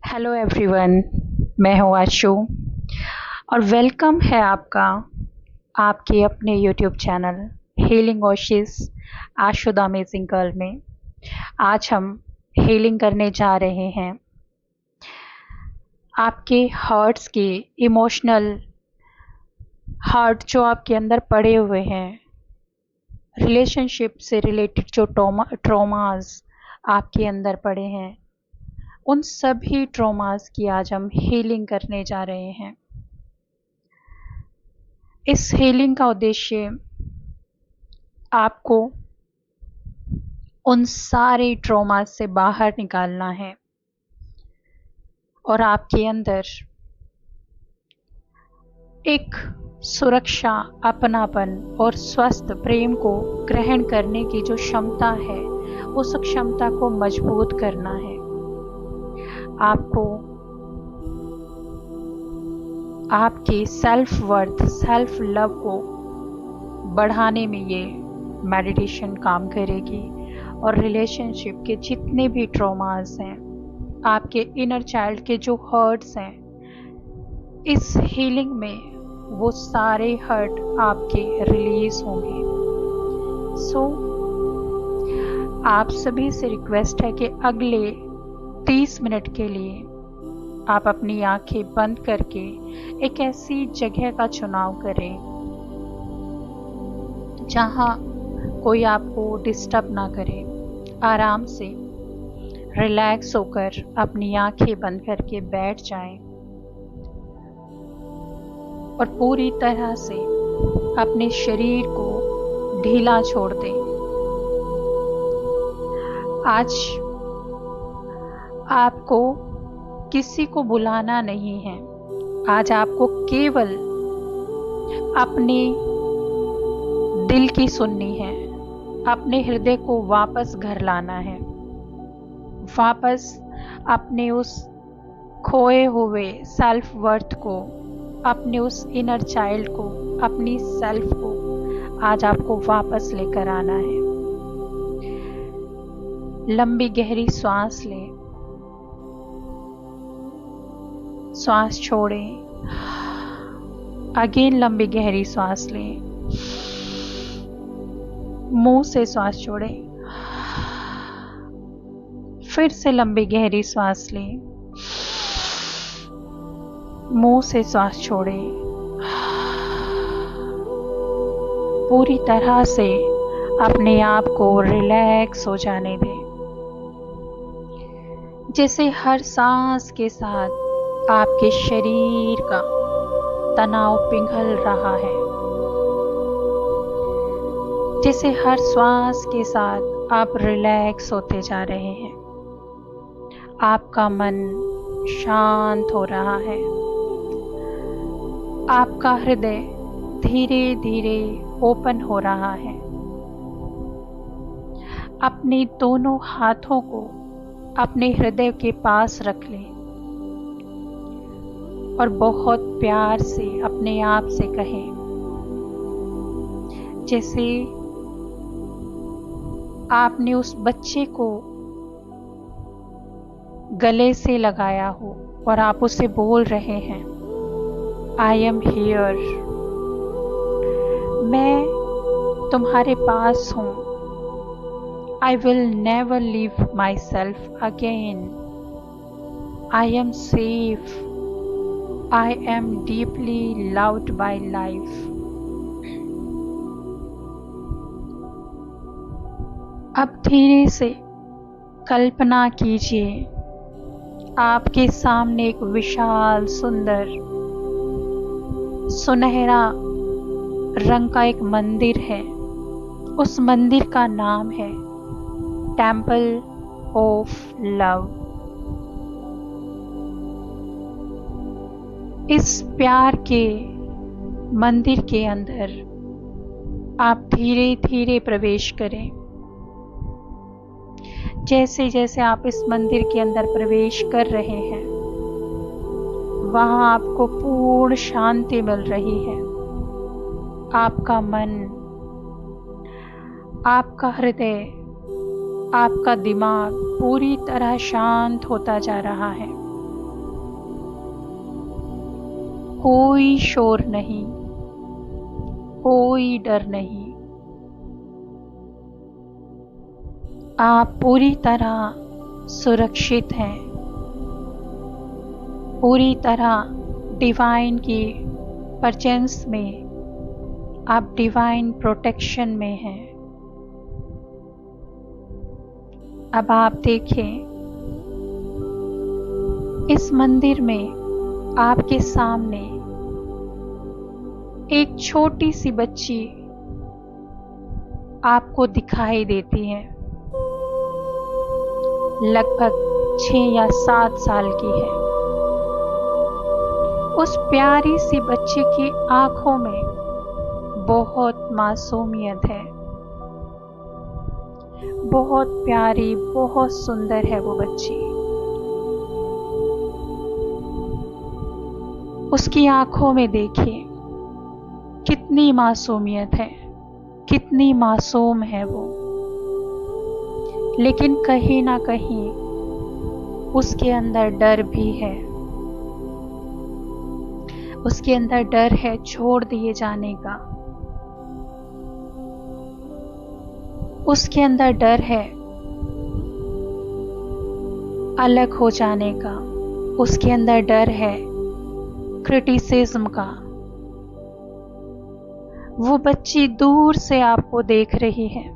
Hello everyone, मैं हूँ आशु और वेलकम है आपका आपके अपने YouTube channel healing oasis Ashu the amazing girl में। आज हम हीलिंग करने जा रहे हैं आपके हर्ट्स के इमोशनल हर्ट जो आपके अंदर पड़े हुए हैं, रिलेशनशिप से रिलेटेड जो ट्रॉमास आपके अंदर पड़े हैं, उन सभी ट्रॉमास की आज हम हीलिंग करने जा रहे हैं। इस हीलिंग का उद्देश्य आपको उन सारे ट्रॉमास से बाहर निकालना है और आपके अंदर एक सुरक्षा, अपनापन और स्वस्थ प्रेम को ग्रहण करने की जो क्षमता है, उस क्षमता को मजबूत करना है। आपको आपके सेल्फ वर्थ, सेल्फ लव को बढ़ाने में ये मेडिटेशन काम करेगी और रिलेशनशिप के जितने भी ट्रॉमास हैं, आपके इनर चाइल्ड के जो हर्ट्स हैं, इस हीलिंग में वो सारे हर्ट आपके रिलीज होंगे। आप सभी से रिक्वेस्ट है कि अगले 30 मिनट के लिए आप अपनी आंखें बंद करके एक ऐसी जगह का चुनाव करें जहां कोई आपको डिस्टर्ब ना करे। आराम से रिलैक्स होकर अपनी आंखें बंद करके बैठ जाएं और पूरी तरह से अपने शरीर को ढीला छोड़ दें। आज आपको किसी को बुलाना नहीं है। आज आपको केवल अपने दिल की सुननी है, अपने हृदय को वापस घर लाना है, वापस अपने उस खोए हुए सेल्फ वर्थ को, अपने उस इनर चाइल्ड को, अपनी सेल्फ को आज आपको वापस लेकर आना है। लंबी गहरी सांस लें, सांस छोड़ें, अगेन लंबी गहरी सांस लें, मुंह से सांस छोड़ें, फिर से लंबी गहरी सांस लें, मुंह से सांस छोड़ें। पूरी तरह से अपने आप को रिलैक्स हो जाने दें, जैसे हर सांस के साथ आपके शरीर का तनाव पिघल रहा है, जैसे हर श्वास के साथ आप रिलैक्स होते जा रहे हैं, आपका मन शांत हो रहा है, आपका हृदय धीरे धीरे ओपन हो रहा है। अपने दोनों हाथों को अपने हृदय के पास रख लें और बहुत प्यार से अपने आप से कहें, जैसे आपने उस बच्चे को गले से लगाया हो और आप उसे बोल रहे हैं, आई एम हियर, मैं तुम्हारे पास हूँ। I will never leave myself again. I am safe. I am deeply loved by life. अब धीरे से कल्पना कीजिए, आपके सामने एक विशाल सुंदर सुनहरा रंग का एक मंदिर है। उस मंदिर का नाम है टेम्पल ऑफ लव। इस प्यार के मंदिर के अंदर आप धीरे धीरे प्रवेश करें। जैसे जैसे आप इस मंदिर के अंदर प्रवेश कर रहे हैं, वहां आपको पूर्ण शांति मिल रही है। आपका मन, आपका हृदय, आपका दिमाग पूरी तरह शांत होता जा रहा है। कोई शोर नहीं, कोई डर नहीं। आप पूरी तरह सुरक्षित हैं, पूरी तरह डिवाइन की परचेंस में, आप डिवाइन प्रोटेक्शन में हैं। अब आप देखें, इस मंदिर में आपके सामने एक छोटी सी बच्ची आपको दिखाई देती है। लगभग 6 या 7 साल की है। उस प्यारी सी बच्ची की आंखों में बहुत मासूमियत है। बहुत प्यारी, बहुत सुंदर है वो बच्ची। उसकी आंखों में देखिए कितनी मासूमियत है, कितनी मासूम है वो। लेकिन कहीं ना कहीं उसके अंदर डर भी है। उसके अंदर डर है छोड़ दिए जाने का। उसके अंदर डर है अलग हो जाने का। उसके अंदर डर है क्रिटिसिज्म का। वो बच्ची दूर से आपको देख रही है।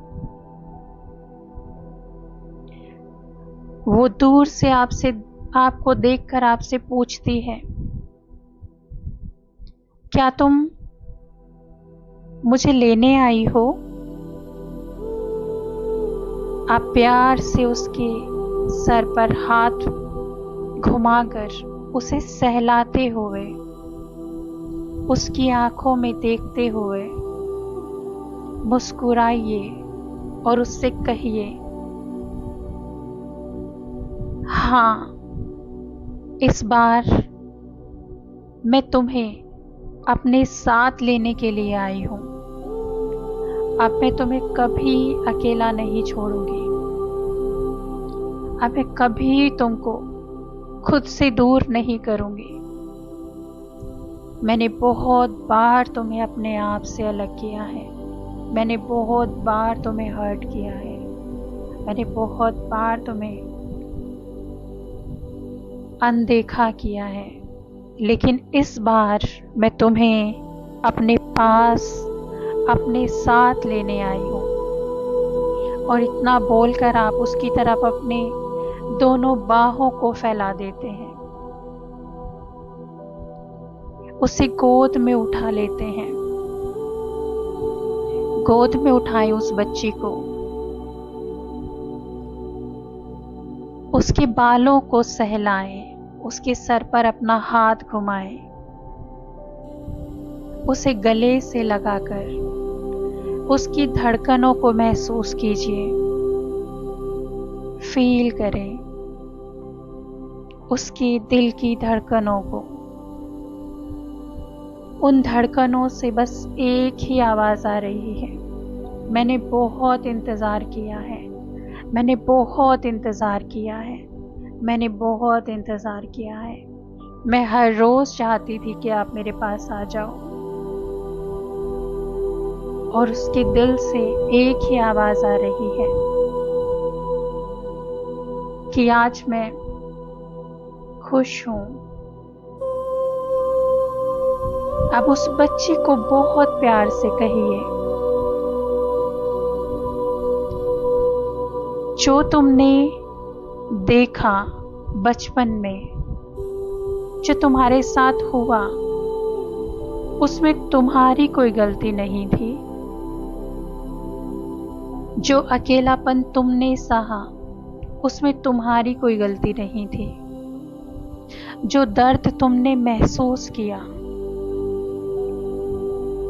वो दूर से आपको देखकर आपसे पूछती है, क्या तुम मुझे लेने आई हो? आप प्यार से उसके सर पर हाथ घुमाकर उसे सहलाते हुए, उसकी आंखों में देखते हुए मुस्कुराइए और उससे कहिए, हाँ, इस बार मैं तुम्हें अपने साथ लेने के लिए आई हूं। अब मैं तुम्हें कभी अकेला नहीं छोड़ूंगी। अब मैं कभी तुमको खुद से दूर नहीं करूंगी। मैंने बहुत बार तुम्हें अपने आप से अलग किया है। मैंने बहुत बार तुम्हें हर्ट किया है। मैंने बहुत बार तुम्हें अनदेखा किया है। लेकिन इस बार मैं तुम्हें अपने पास, अपने साथ लेने आई हूँ। और इतना बोलकर आप उसकी तरफ अपने दोनों बाहों को फैला देते हैं। उसे गोद में उठा लेते हैं। गोद में उठाएं उस बच्ची को। उसके बालों को सहलाएं। उसके सर पर अपना हाथ घुमाएं। उसे गले से लगाकर उसकी धड़कनों को महसूस कीजिए। फील करें उसके दिल की धड़कनों को। उन धड़कनों से बस एक ही आवाज आ रही है, मैंने बहुत इंतजार किया है, मैंने बहुत इंतजार किया है, मैंने बहुत इंतजार किया है। मैं हर रोज चाहती थी कि आप मेरे पास आ जाओ। और उसके दिल से एक ही आवाज आ रही है कि आज मैं खुश हूं। अब उस बच्ची को बहुत प्यार से कहिए, जो तुमने देखा बचपन में, जो तुम्हारे साथ हुआ, उसमें तुम्हारी कोई गलती नहीं थी। जो अकेलापन तुमने सहा, उसमें तुम्हारी कोई गलती नहीं थी। जो दर्द तुमने महसूस किया,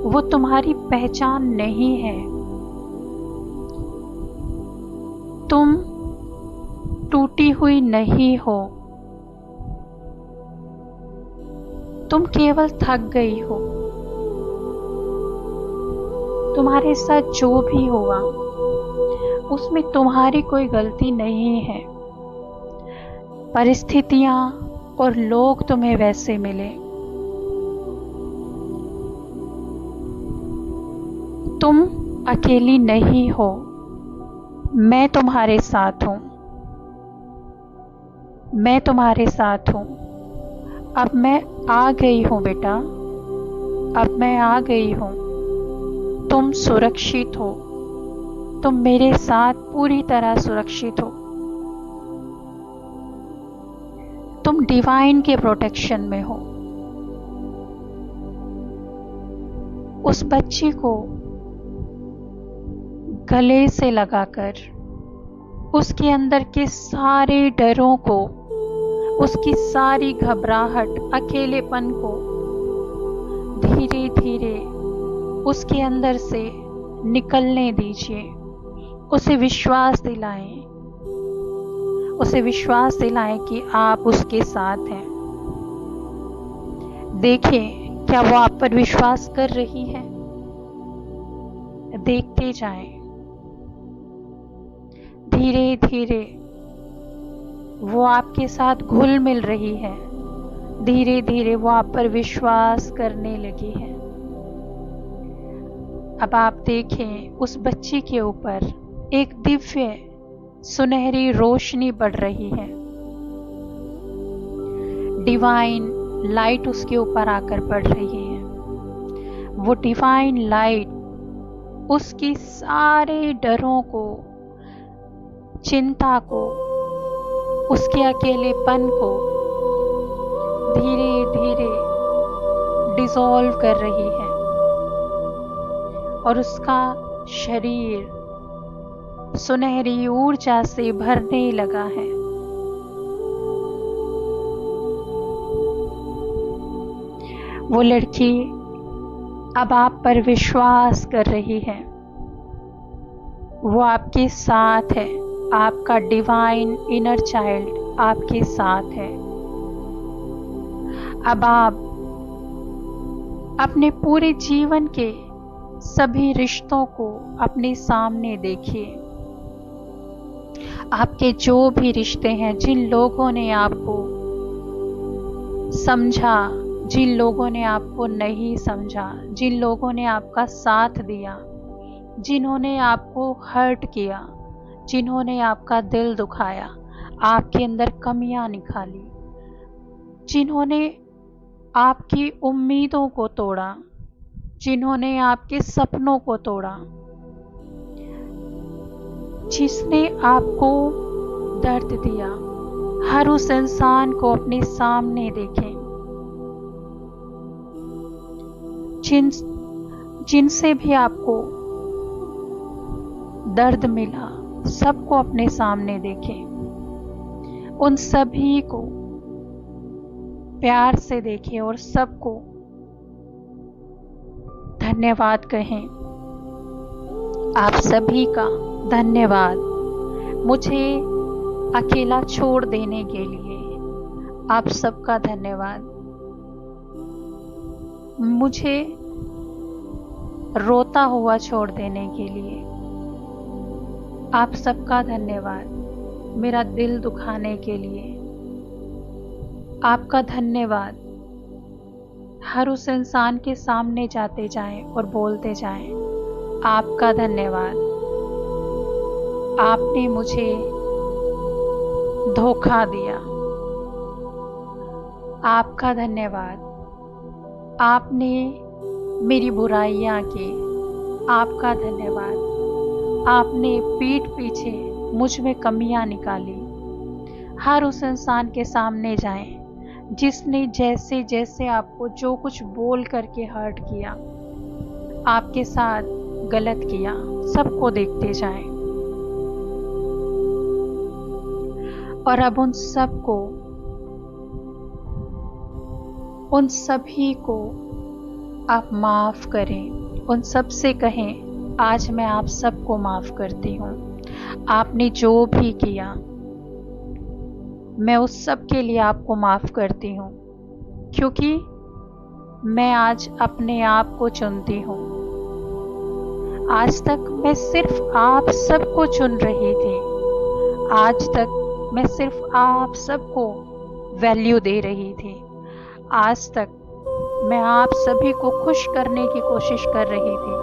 वो तुम्हारी पहचान नहीं है। तुम टूटी हुई नहीं हो। तुम केवल थक गई हो। तुम्हारे साथ जो भी हुआ, उसमें तुम्हारी कोई गलती नहीं है। परिस्थितियां और लोग तुम्हें वैसे मिले, तुम अकेली नहीं हो, मैं तुम्हारे साथ हूँ, मैं तुम्हारे साथ हूँ। अब मैं आ गई हूँ बेटा, अब मैं आ गई हूँ। तुम सुरक्षित हो, तुम मेरे साथ पूरी तरह सुरक्षित हो। तुम डिवाइन के प्रोटेक्शन में हो। उस बच्ची को गले से लगाकर उसके अंदर के सारे डरों को, उसकी सारी घबराहट, अकेलेपन को धीरे धीरे उसके अंदर से निकलने दीजिए। उसे विश्वास दिलाएं, उसे विश्वास दिलाएं कि आप उसके साथ हैं। देखें क्या वो आप पर विश्वास कर रही है। देखते जाएं, धीरे धीरे वो आपके साथ घुल मिल रही है। धीरे धीरे वो आप पर विश्वास करने लगी है। अब आप देखें उस बच्ची के ऊपर एक दिव्य सुनहरी रोशनी पड़ रही है। डिवाइन लाइट उसके ऊपर आकर पड़ रही है। वो डिवाइन लाइट उसकी सारे डरों को, चिंता को, उसके अकेलेपन को धीरे धीरे डिसॉल्व कर रही है और उसका शरीर सुनहरी ऊर्जा से भरने लगा है। वो लड़की अब आप पर विश्वास कर रही है। वो आपके साथ है। आपका डिवाइन इनर चाइल्ड आपके साथ है। अब आप अपने पूरे जीवन के सभी रिश्तों को अपने सामने देखिए। आपके जो भी रिश्ते हैं, जिन लोगों ने आपको समझा, जिन लोगों ने आपको नहीं समझा, जिन लोगों ने आपका साथ दिया, जिन्होंने आपको हर्ट किया, जिन्होंने आपका दिल दुखाया, आपके अंदर कमियां निकाली, जिन्होंने आपकी उम्मीदों को तोड़ा, जिन्होंने आपके सपनों को तोड़ा, जिसने आपको दर्द दिया, हर उस इंसान को अपने सामने देखें। जिनसे भी आपको दर्द मिला, सबको अपने सामने देखें। उन सभी को प्यार से देखें और सबको धन्यवाद कहें। आप सभी का धन्यवाद मुझे अकेला छोड़ देने के लिए। आप सबका धन्यवाद मुझे रोता हुआ छोड़ देने के लिए। आप सबका धन्यवाद मेरा दिल दुखाने के लिए। आपका धन्यवाद। हर उस इंसान के सामने जाते जाएं और बोलते जाएं, आपका धन्यवाद। आपने मुझे धोखा दिया। आपका धन्यवाद। आपने मेरी बुराइयां की। आपका धन्यवाद। आपने पीठ पीछे मुझ में कमियां निकाली। हर उस इंसान के सामने जाएं जिसने जैसे जैसे आपको जो कुछ बोल करके हर्ट किया, आपके साथ गलत किया, सबको देखते जाएं। और अब उन सभी को आप माफ करें। उन सब से कहें, आज मैं आप सबको माफ करती हूँ। आपने जो भी किया, मैं उस सब के लिए आपको माफ करती हूँ, क्योंकि मैं आज अपने आप को चुनती हूँ। आज तक मैं सिर्फ आप सबको चुन रही थी। आज तक मैं सिर्फ आप सबको वैल्यू दे रही थी। आज तक मैं आप सभी को खुश करने की कोशिश कर रही थी।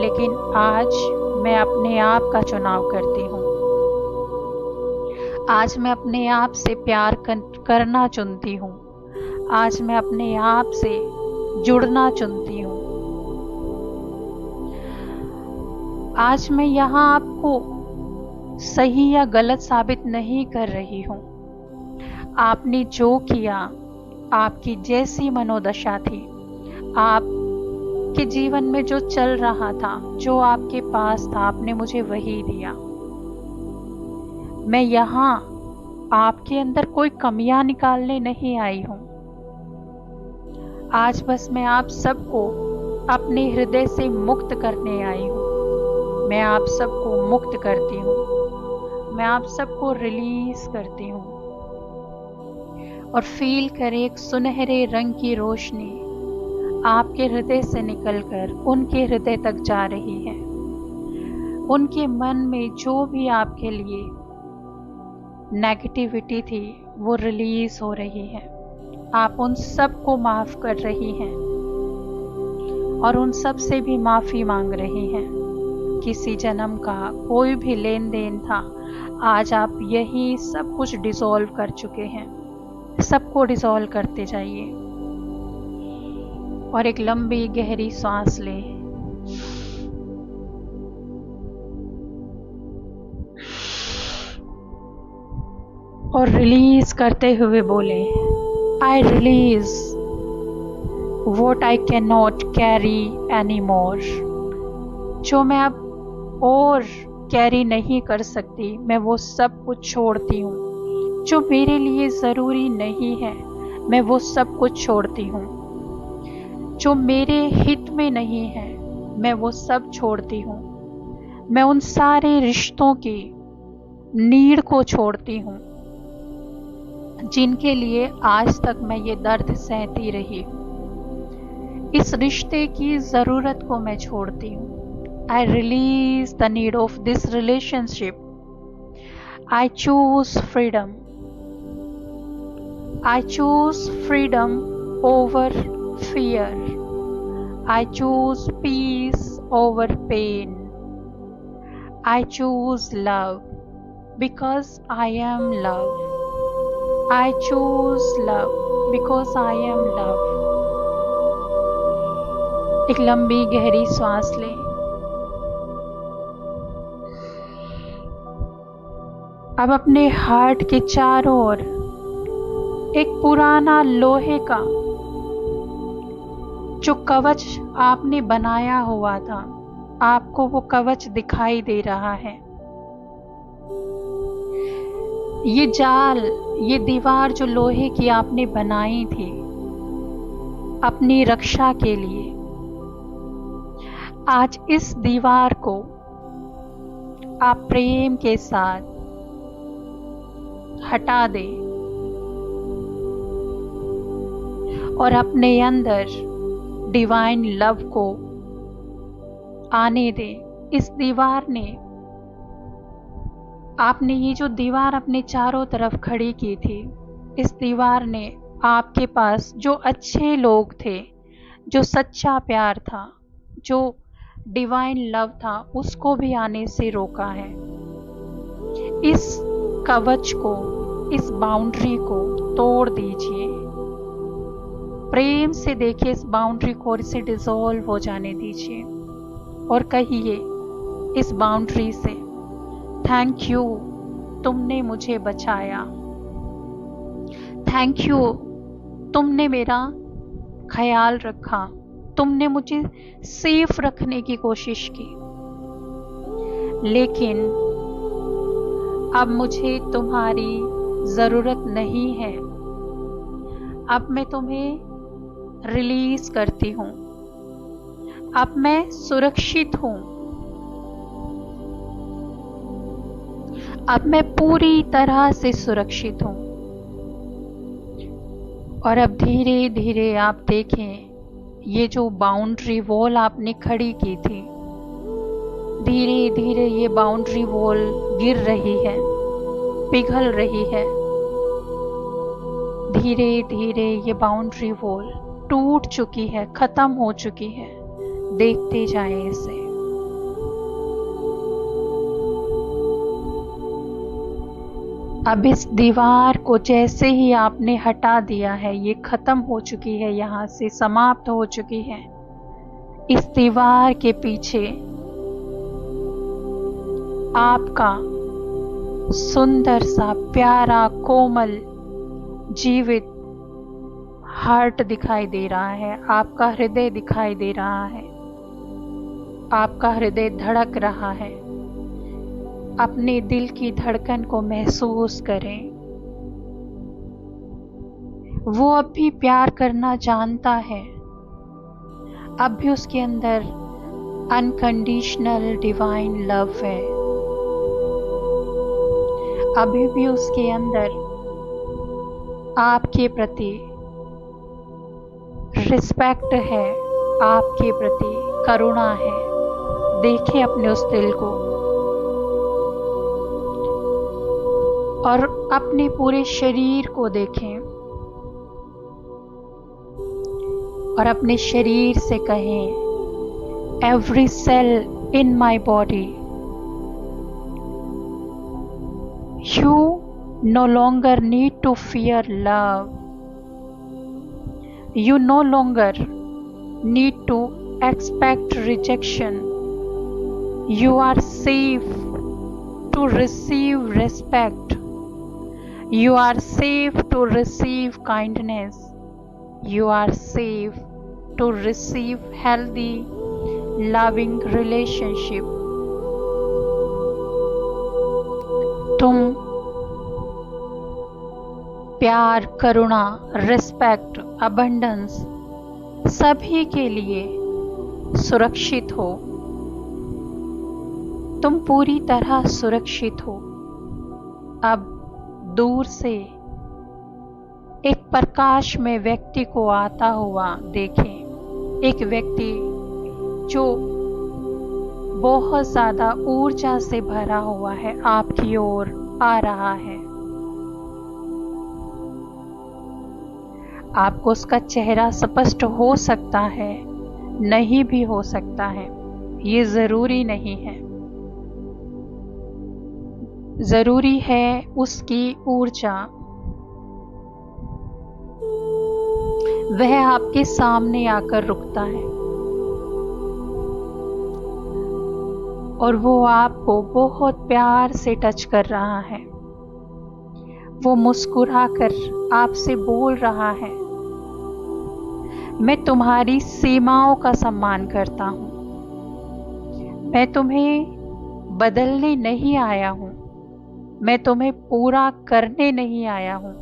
लेकिन आज मैं अपने आप का चुनाव करती हूँ। आज मैं अपने आप से प्यार करना चुनती हूँ। आज मैं अपने आप से जुड़ना चुनती हूँ। आज मैं यहाँ आपको सही या गलत साबित नहीं कर रही हूँ। आपने जो किया, आपकी जैसी मनोदशा थी, आपके जीवन में जो चल रहा था, जो आपके पास था, आपने मुझे वही दिया। मैं यहाँ आपके अंदर कोई कमियां निकालने नहीं आई हूँ। आज बस मैं आप सबको अपने हृदय से मुक्त करने आई हूँ। मैं आप सबको मुक्त करती हूँ। मैं आप सबको रिलीज करती हूँ। और फील करें एक सुनहरे रंग की रोशनी आपके हृदय से निकलकर उनके हृदय तक जा रही है। उनके मन में जो भी आपके लिए नेगेटिविटी थी वो रिलीज हो रही है। आप उन सब को माफ कर रही हैं और उन सब से भी माफी मांग रही हैं। किसी जन्म का कोई भी लेन देन था, आज आप यही सब कुछ डिसॉल्व कर चुके हैं। सबको डिसॉल्व करते जाइए और एक लंबी गहरी सांस लें। और रिलीज करते हुए बोले, I release what I can not carry any more. जो मैं अब और कैरी नहीं कर सकती, मैं वो सब कुछ छोड़ती हूँ। जो मेरे लिए ज़रूरी नहीं है, मैं वो सब कुछ छोड़ती हूँ। जो मेरे हित में नहीं है, मैं वो सब छोड़ती हूँ। मैं उन सारे रिश्तों की नीड को छोड़ती हूँ जिनके लिए आज तक मैं ये दर्द सहती रही हूँ। इस रिश्ते की ज़रूरत को मैं छोड़ती हूँ। I release the need of this relationship. I choose freedom. I choose freedom over fear. I choose peace over pain. I choose love because I am love. I choose love because I am love. एक लंबी गहरी सांस लें। अब अपने heart के चारों ओर एक पुराना लोहे का जो कवच आपने बनाया हुआ था, आपको वो कवच दिखाई दे रहा है। ये जाल, ये दीवार जो लोहे की आपने बनाई थी अपनी रक्षा के लिए, आज इस दीवार को आप प्रेम के साथ हटा दे और अपने अंदर डिवाइन लव को आने दे। इस दीवार ने, आपने ये जो दीवार अपने चारों तरफ खड़ी की थी, इस दीवार ने आपके पास जो अच्छे लोग थे, जो सच्चा प्यार था, जो डिवाइन लव था, उसको भी आने से रोका है। इस कवच को, इस बाउंड्री को तोड़ दीजिए। प्रेम से देखिए इस बाउंड्री को और इसे डिसॉल्व हो जाने दीजिए और कहिए इस बाउंड्री से, थैंक यू, तुमने मुझे बचाया। थैंक यू, तुमने मेरा ख्याल रखा। तुमने मुझे सेफ रखने की कोशिश की, लेकिन अब मुझे तुम्हारी ज़रूरत नहीं है। अब मैं तुम्हें रिलीज करती हूँ। अब मैं सुरक्षित हूँ। अब मैं पूरी तरह से सुरक्षित हूँ। और अब धीरे धीरे आप देखें, ये जो बाउंड्री वॉल आपने खड़ी की थी, धीरे धीरे ये बाउंड्री वॉल गिर रही है, पिघल रही है। धीरे धीरे ये बाउंड्री वॉल टूट चुकी है, खत्म हो चुकी है। देखते जाएं इसे। अब इस दीवार को जैसे ही आपने हटा दिया है, ये खत्म हो चुकी है, यहाँ से समाप्त हो चुकी है। इस दीवार के पीछे आपका सुंदर सा प्यारा कोमल जीवित हार्ट दिखाई दे रहा है, आपका हृदय दिखाई दे रहा है, आपका हृदय धड़क रहा है। अपने दिल की धड़कन को महसूस करें। वो अब भी प्यार करना जानता है, अब भी उसके अंदर अनकंडीशनल डिवाइन लव है, अभी भी उसके अंदर आपके प्रति रिस्पेक्ट है, आपके प्रति करुणा है। देखें अपने उस दिल को और अपने पूरे शरीर को देखें और अपने शरीर से कहें, every cell in my body, you no longer need to fear love, you no longer need to expect rejection. You are safe to receive respect. You are safe to receive kindness. You are safe to receive healthy, loving relationship. तुम प्यार, करुणा, respect, abundance सभी के लिए सुरक्षित हो। तुम पूरी तरह सुरक्षित हो। अब दूर से एक प्रकाश में व्यक्ति को आता हुआ देखें। एक व्यक्ति जो बहुत ज्यादा ऊर्जा से भरा हुआ है, आपकी ओर आ रहा है। आपको उसका चेहरा स्पष्ट हो सकता है, नहीं भी हो सकता है, ये जरूरी नहीं है। जरूरी है उसकी ऊर्जा। वह आपके सामने आकर रुकता है और वो आपको बहुत प्यार से टच कर रहा है। वो मुस्कुराकर आपसे बोल रहा है, मैं तुम्हारी सीमाओं का सम्मान करता हूँ, मैं तुम्हें बदलने नहीं आया हूँ, मैं तुम्हें पूरा करने नहीं आया हूँ,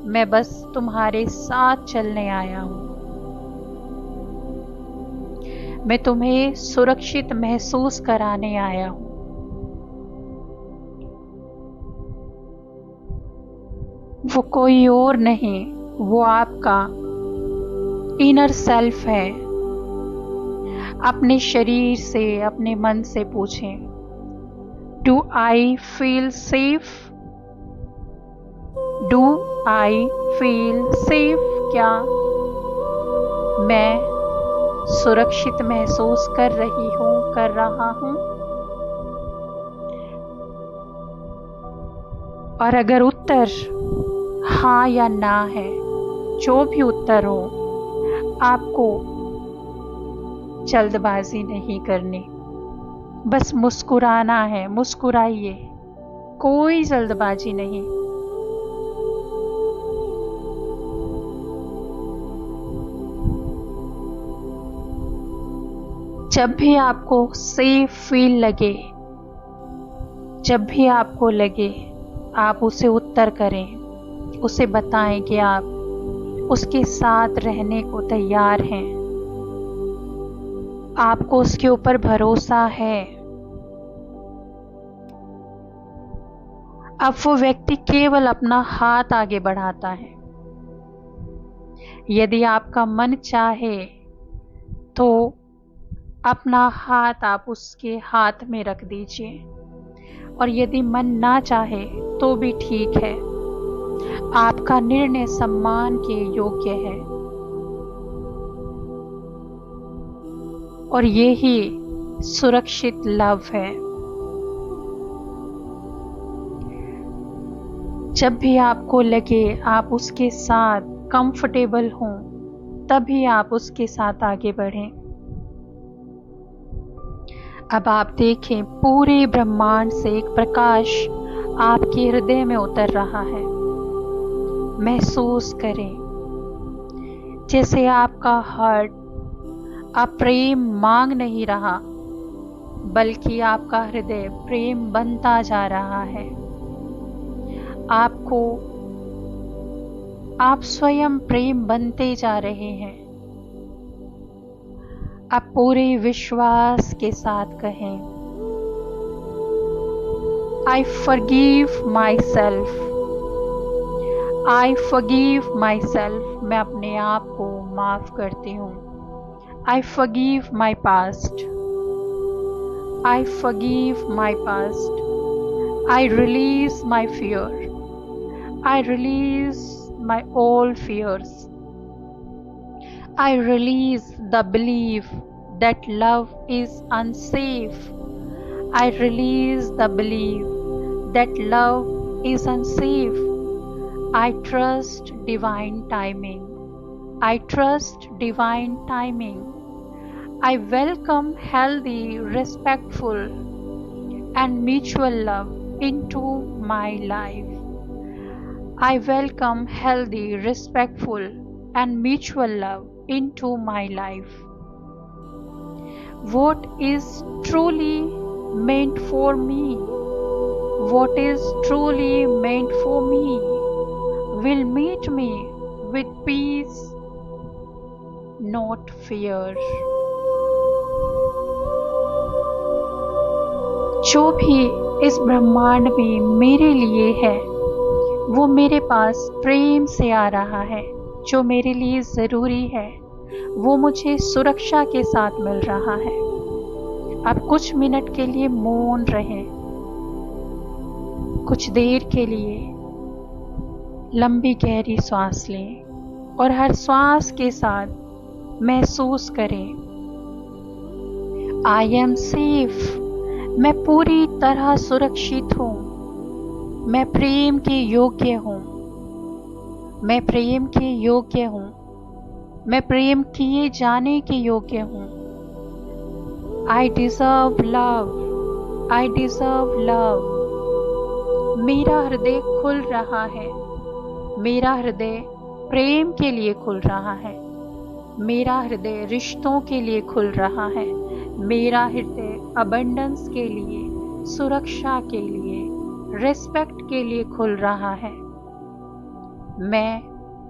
मैं बस तुम्हारे साथ चलने आया हूँ। मैं तुम्हें सुरक्षित महसूस कराने आया हूँ। वो कोई और नहीं, वो आपका इनर सेल्फ है। अपने शरीर से, अपने मन से पूछें, do I feel safe? Do I feel safe? क्या मैं सुरक्षित महसूस कर रही हूँ, कर रहा हूँ? और अगर उत्तर हाँ या ना है, जो भी उत्तर हो, आपको जल्दबाजी नहीं करनी, बस मुस्कुराना है। मुस्कुराइए, कोई जल्दबाजी नहीं। जब भी आपको सेफ फील लगे, जब भी आपको लगे, आप उसे उत्तर करें, उसे बताएं कि आप उसके साथ रहने को तैयार हैं, आपको उसके ऊपर भरोसा है। अब वो व्यक्ति केवल अपना हाथ आगे बढ़ाता है। यदि आपका मन चाहे तो अपना हाथ आप उसके हाथ में रख दीजिए, और यदि मन ना चाहे तो भी ठीक है। आपका निर्णय सम्मान के योग्य है, और यही सुरक्षित लव है। जब भी आपको लगे आप उसके साथ कंफर्टेबल हों, तभी आप उसके साथ आगे बढ़ें। अब आप देखें, पूरे ब्रह्मांड से एक प्रकाश आपके हृदय में उतर रहा है। महसूस करें जैसे आपका हार्ट अब प्रेम मांग नहीं रहा, बल्कि आपका हृदय प्रेम बनता जा रहा है। आप स्वयं प्रेम बनते जा रहे हैं। अब पूरे विश्वास के साथ कहें, I forgive myself. I forgive myself. मैं अपने आप को माफ करती हूँ। I forgive my past. I forgive my past. I release my fear. I release my all fears. I release the belief that love is unsafe. I release the belief that love is unsafe. I trust divine timing. I trust divine timing. I welcome healthy, respectful, and mutual love into my life. I welcome healthy, respectful, and mutual love into my life. What is truly meant for me, what is truly meant for me, will meet me with peace, not fear. जो भी इस ब्रह्मांड में मेरे लिए है, वो मेरे पास प्रेम से आ रहा है। जो मेरे लिए ज़रूरी है, वो मुझे सुरक्षा के साथ मिल रहा है। आप कुछ मिनट के लिए मौन रहें। कुछ देर के लिए लंबी गहरी सांस लें और हर सांस के साथ महसूस करें, आई एम सेफ। मैं पूरी तरह सुरक्षित हूँ। मैं प्रेम के योग्य हूँ। मैं प्रेम के योग्य हूँ। मैं प्रेम किए जाने के योग्य हूँ। I deserve love. I deserve love. मेरा हृदय खुल रहा है। मेरा हृदय प्रेम के लिए खुल रहा है। मेरा हृदय रिश्तों के लिए खुल रहा है। मेरा हृदय अबंडेंस के लिए, सुरक्षा के लिए, रिस्पेक्ट के लिए खुल रहा है। मैं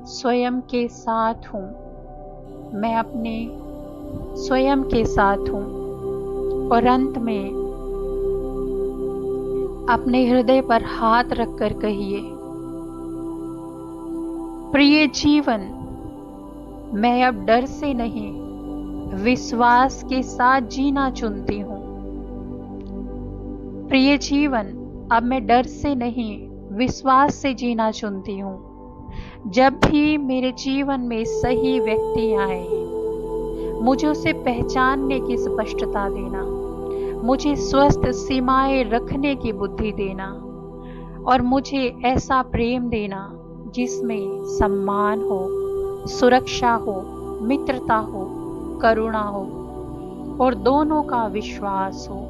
स्वयं के साथ हूँ। मैं अपने स्वयं के साथ हूँ। और अंत में अपने हृदय पर हाथ रखकर कहिए, प्रिय जीवन, मैं अब डर से नहीं, विश्वास के साथ जीना चुनती हूँ। प्रिय जीवन, अब मैं डर से नहीं, विश्वास से जीना चुनती हूँ। जब भी मेरे जीवन में सही व्यक्ति आए, मुझे उसे पहचानने की स्पष्टता देना, मुझे स्वस्थ सीमाएं रखने की बुद्धि देना, और मुझे ऐसा प्रेम देना जिसमें सम्मान हो, सुरक्षा हो, मित्रता हो, करुणा हो और दोनों का विश्वास हो।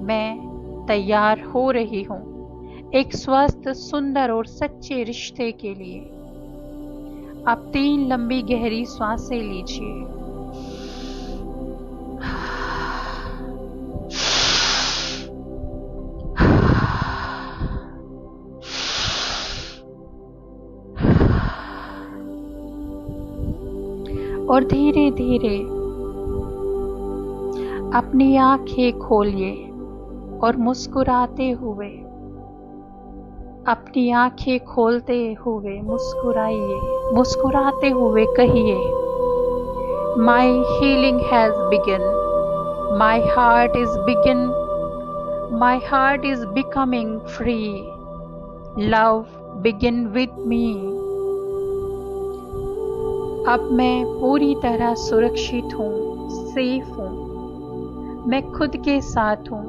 मैं तैयार हो रही हूँ एक स्वस्थ, सुंदर और सच्चे रिश्ते के लिए। आप 3 लंबी गहरी सांसें लीजिए। और धीरे धीरे अपनी आंखें खोलिए और मुस्कुराते हुए, अपनी आंखें खोलते हुए मुस्कुराइए। मुस्कुराते हुए कहिए, my healing has begun, my heart is begun, my heart is becoming free, love begin with me. अब मैं पूरी तरह सुरक्षित हूँ, सेफ हूँ। मैं खुद के साथ हूँ।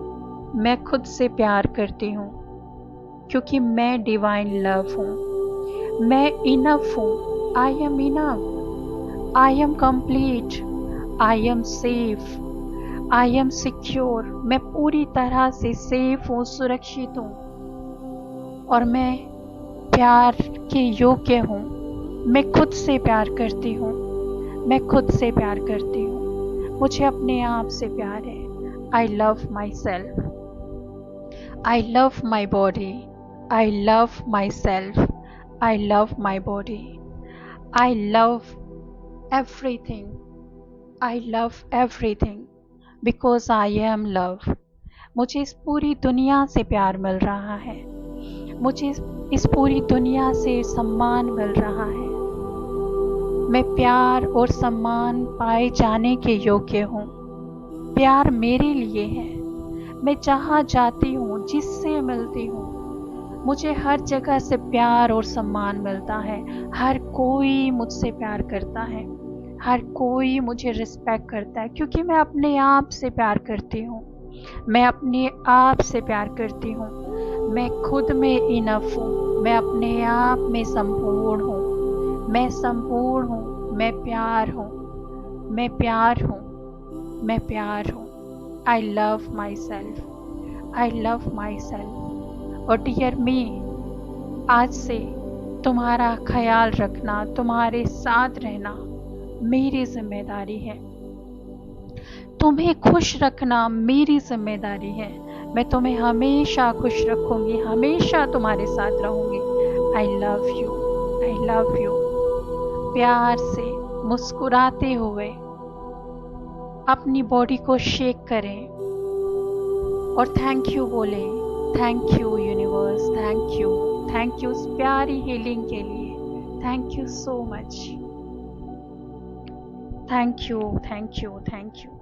मैं खुद से प्यार करती हूँ। क्योंकि मैं डिवाइन लव हूँ, मैं इनफ हूँ। I am enough, I am complete, I am safe, I am secure. मैं पूरी तरह से सेफ हूँ, सुरक्षित हूँ, और मैं प्यार के योग्य हूँ। मैं खुद से प्यार करती हूँ, मैं खुद से प्यार करती हूँ। मुझे अपने आप से प्यार है। I love my self, I love my body, I love my self, I love my body, I love everything, I love everything because I am love। मुझे इस पूरी दुनिया से प्यार मिल रहा है, मुझे इस पूरी दुनिया से सम्मान मिल रहा है। मैं प्यार और सम्मान पाए जाने के योग्य हूँ। प्यार मेरे लिए है। मैं जहाँ जाती हूँ, जिससे मिलती हूँ, मुझे हर जगह से प्यार और सम्मान मिलता है। हर कोई मुझसे प्यार करता है, हर कोई मुझे रिस्पेक्ट करता है, क्योंकि मैं अपने आप से प्यार करती हूँ। मैं अपने आप से प्यार करती हूँ। मैं खुद में इनफ हूँ, मैं अपने आप में संपूर्ण हूँ। मैं संपूर्ण हूँ, मैं प्यार हूँ, मैं प्यार हूँ, मैं प्यार हूँ। I love my self, I love my self. और डियर मी, आज से तुम्हारा ख्याल रखना, तुम्हारे साथ रहना मेरी जिम्मेदारी है। तुम्हें खुश रखना मेरी जिम्मेदारी है। मैं तुम्हें हमेशा खुश रखूंगी, हमेशा तुम्हारे साथ रहूंगी। I love you, I love you. प्यार से मुस्कुराते हुए अपनी बॉडी को शेक करें और थैंक यू बोलें। Thank you universe, thank you, thank you इस प्यारी हीलिंग के लिए। Thank you so much. Thank you, thank you, thank you.